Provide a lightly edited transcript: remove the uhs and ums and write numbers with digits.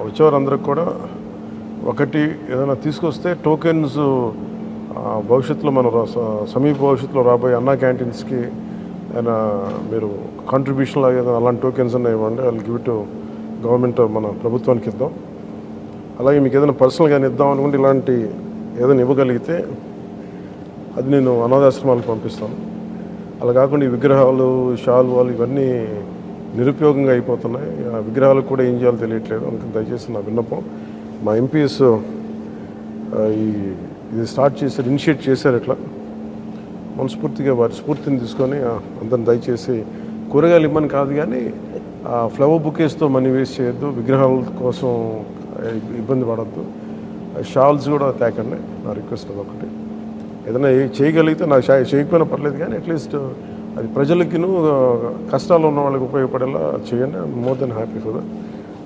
వచ్చేవారందరికి కూడా ఒకటి ఏదైనా తీసుకొస్తే టోకెన్స్ భవిష్యత్తులో మన సమీప భవిష్యత్తులో రాబోయే అన్నా క్యాంటీన్స్కి ఏదైనా మీరు కాంట్రిబ్యూషన్ లాగా ఏదైనా అలాంటి టోకెన్స్ అన్నా ఇవ్వండి. వాళ్ళు గివ్ టు గవర్నమెంట్ మన ప్రభుత్వానికి ఇద్దాం. అలాగే మీకు ఏదైనా పర్సనల్గా ఇద్దాం అనుకుంటే ఇలాంటి ఏదైనా ఇవ్వగలిగితే అది నేను అనాథాశ్రమాలకు పంపిస్తాను. అలా కాకుండా ఈ విగ్రహాలు శాలువాలు ఇవన్నీ నిరుపయోగంగా అయిపోతున్నాయి. ఆ విగ్రహాలకు కూడా ఏం చేయాలో తెలియట్లేదు. అందుకని దయచేసి నా విన్నపం, మా ఎంపీస్ ఇది స్టార్ట్ చేశారు, ఇనిషియేట్ చేశారు. ఇట్లా మనస్ఫూర్తిగా వారి స్ఫూర్తిని తీసుకొని అందరిని దయచేసి కూరగాయలు ఇమ్మని కాదు కానీ ఫ్లవర్ బుకేస్తో మనీ వేస్ట్ చేయొద్దు, విగ్రహాల కోసం ఇబ్బంది పడద్దు, షాల్స్ కూడా తేకండి. నా రిక్వెస్ట్ అది ఒకటి. ఏదైనా చేయగలిగితే నాకు చేయకపోయినా పర్లేదు కానీ అట్లీస్ట్ అది ప్రజలకిను కష్టాలు ఉన్న వాళ్ళకి ఉపయోగపడేలా చేయండి. I'm more than happy for that.